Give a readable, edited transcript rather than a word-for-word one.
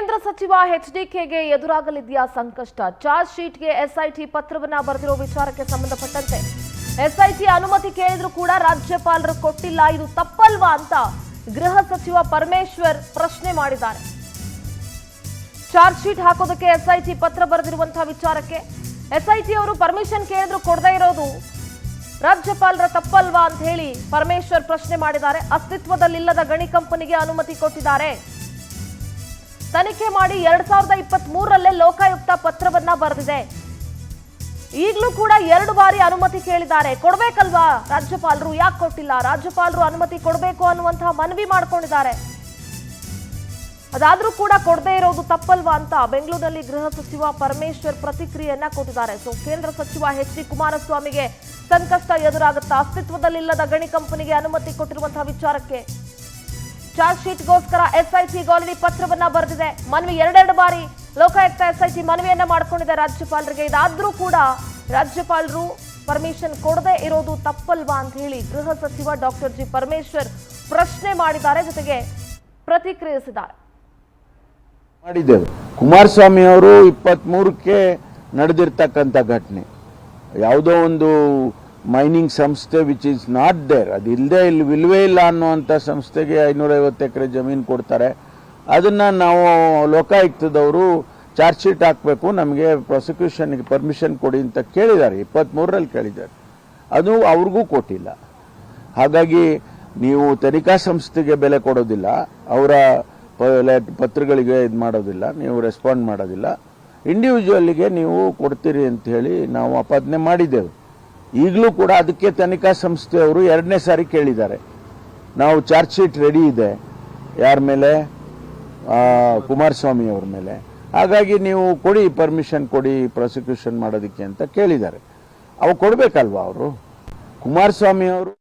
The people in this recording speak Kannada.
ಕೇಂದ್ರ ಸಚಿವ ಎಚ್ಡಿಕೆಗೆ ಎದುರಾಗಲಿದೆಯಾ ಸಂಕಷ್ಟ? ಚಾರ್ಜ್ ಶೀಟ್ಗೆ ಎಸ್ಐಟಿ ಪತ್ರವನ್ನ ಬರೆದಿರೋ ವಿಚಾರಕ್ಕೆ ಸಂಬಂಧಪಟ್ಟಂತೆ ಎಸ್ಐಟಿ ಅನುಮತಿ ಕೇಳಿದ್ರು ಕೂಡ ರಾಜ್ಯಪಾಲರು ಕೊಟ್ಟಿಲ್ಲ. ಇದು ತಪ್ಪಲ್ವಾ ಅಂತ ಗೃಹ ಸಚಿವ ಪರಮೇಶ್ವರ್ ಪ್ರಶ್ನೆ ಮಾಡಿದ್ದಾರೆ. ಚಾರ್ಜ್ ಶೀಟ್ ಹಾಕೋದಕ್ಕೆ ಎಸ್ಐಟಿ ಪತ್ರ ಬರೆದಿರುವಂತಹ ವಿಚಾರಕ್ಕೆ ಎಸ್ಐಟಿ ಅವರು ಪರ್ಮಿಷನ್ ಕೇಳಿದ್ರು ಕೊಡದೇ ಇರೋದು ರಾಜ್ಯಪಾಲರ ತಪ್ಪಲ್ವಾ ಅಂತ ಹೇಳಿ ಪರಮೇಶ್ವರ್ ಪ್ರಶ್ನೆ ಮಾಡಿದ್ದಾರೆ. ಅಸ್ತಿತ್ವದಲ್ಲಿಲ್ಲದ ಗಣಿ ಕಂಪನಿಗೆ ಅನುಮತಿ ಕೊಟ್ಟಿದ್ದಾರೆ. ತನಿಖೆ ಮಾಡಿ 2023ರಲ್ಲೇ ಲೋಕಾಯುಕ್ತ ಪತ್ರವನ್ನ ಬರೆದಿದೆ. ಈಗಲೂ ಕೂಡ 2 ಬಾರಿ ಅನುಮತಿ ಕೇಳಿದ್ದಾರೆ. ಕೊಡಬೇಕಲ್ವಾ ರಾಜ್ಯಪಾಲರು? ಯಾಕೆ ಕೊಟ್ಟಿಲ್ಲ? ರಾಜ್ಯಪಾಲರು ಅನುಮತಿ ಕೊಡಬೇಕು ಅನ್ನುವಂತಹ ಮನವಿ ಮಾಡ್ಕೊಂಡಿದ್ದಾರೆ. ಅದಾದ್ರೂ ಕೂಡ ಕೊಡದೇ ಇರೋದು ತಪ್ಪಲ್ವಾ ಅಂತ ಬೆಂಗಳೂರಿನಲ್ಲಿ ಗೃಹ ಸಚಿವ ಪರಮೇಶ್ವರ್ ಪ್ರತಿಕ್ರಿಯೆಯನ್ನ ಕೊಟ್ಟಿದ್ದಾರೆ. ಕೇಂದ್ರ ಸಚಿವ ಎಚ್.ಡಿ. ಕುಮಾರಸ್ವಾಮಿಗೆ ಸಂಕಷ್ಟ ಎದುರಾಗುತ್ತಾ? ಅಸ್ತಿತ್ವದಲ್ಲಿಲ್ಲದ ಗಣಿ ಕಂಪನಿಗೆ ಅನುಮತಿ ಕೊಟ್ಟಿರುವಂತಹ ವಿಚಾರಕ್ಕೆ ಚಾರ್ಜ್ ಶೀಟ್ಗೋಸ್ಕರ ಎಸ್ಐಟಿಗೆ ಆಲ್ರೆಡಿ ಪತ್ರವನ್ನ ಬರೆದಿದೆ. ಮನವಿ 2 ಬಾರಿ ಲೋಕಾಯುಕ್ತ ಎಸ್ಐಟಿ ಮನವಿಯನ್ನ ಮಾಡ್ಕೊಂಡಿದೆ ರಾಜ್ಯಪಾಲರಿಗೆ. ಇದಾದ್ರೂ ಕೂಡ ರಾಜ್ಯಪಾಲರು ಪರ್ಮಿಷನ್ ಕೊಡದೇ ಇರೋದು ತಪ್ಪಲ್ವಾ ಅಂತ ಹೇಳಿ ಗೃಹ ಸಚಿವ ಡಾಕ್ಟರ್ ಜಿ ಪರಮೇಶ್ವರ್ ಪ್ರಶ್ನೆ ಮಾಡಿದ್ದಾರೆ, ಜೊತೆಗೆ ಪ್ರತಿಕ್ರಿಯಿಸಿದ್ದಾರೆ. ಮಾಡಿದ್ದೇವೆ. ಕುಮಾರಸ್ವಾಮಿ ಅವರು 23ಕ್ಕೆ ನಡೆದಿರ್ತಕ್ಕಂಥ ಘಟನೆ, ಯಾವುದೋ ಒಂದು ಮೈನಿಂಗ್ ಸಂಸ್ಥೆ ವಿಚ್ ಈಸ್ ನಾಟ್ ದೇರ್, ಅದು ಇಲ್ವೇ ಇಲ್ಲ ಅನ್ನುವಂಥ ಸಂಸ್ಥೆಗೆ 550 ಎಕರೆ ಜಮೀನು ಕೊಡ್ತಾರೆ. ಅದನ್ನು ನಾವು ಲೋಕಾಯುಕ್ತದವರು ಚಾರ್ಜ್ ಶೀಟ್ ಹಾಕಬೇಕು, ನಮಗೆ ಪ್ರಾಸಿಕ್ಯೂಷನ್ಗೆ ಪರ್ಮಿಷನ್ ಕೊಡಿ ಅಂತ ಕೇಳಿದ್ದಾರೆ. 23ರಲ್ಲಿ ಕೇಳಿದ್ದಾರೆ. ಅದು ಅವ್ರಿಗೂ ಕೊಟ್ಟಿಲ್ಲ. ಹಾಗಾಗಿ ನೀವು ತನಿಖಾ ಸಂಸ್ಥೆಗೆ ಬೆಲೆ ಕೊಡೋದಿಲ್ಲ, ಅವರ ಪತ್ರಗಳಿಗೆ ಇದು ಮಾಡೋದಿಲ್ಲ, ನೀವು ರೆಸ್ಪಾಂಡ್ ಮಾಡೋದಿಲ್ಲ, ಇಂಡಿವಿಜುವಲ್ಗೆ ನೀವು ಕೊಡ್ತೀರಿ ಅಂತ ಹೇಳಿ ನಾವು ಆಪಾದನೆ ಮಾಡಿದ್ದೆವು. ಈಗಲೂ ಕೂಡ ಅದಕ್ಕೆ ತನಿಖಾ ಸಂಸ್ಥೆಯವರು 2ನೇ ಸಾರಿ ಕೇಳಿದ್ದಾರೆ. ನಾವು ಚಾರ್ಜ್ ಶೀಟ್ ರೆಡಿ ಇದೆ, ಯಾರ ಮೇಲೆ? ಕುಮಾರಸ್ವಾಮಿ ಅವ್ರ ಮೇಲೆ. ಹಾಗಾಗಿ ನೀವು ಕೊಡಿ, ಪರ್ಮಿಷನ್ ಕೊಡಿ ಪ್ರಾಸಿಕ್ಯೂಷನ್ ಮಾಡೋದಕ್ಕೆ ಅಂತ ಕೇಳಿದ್ದಾರೆ. ಅವು ಕೊಡಬೇಕಲ್ವಾ ಅವರು? ಕುಮಾರಸ್ವಾಮಿ ಅವರು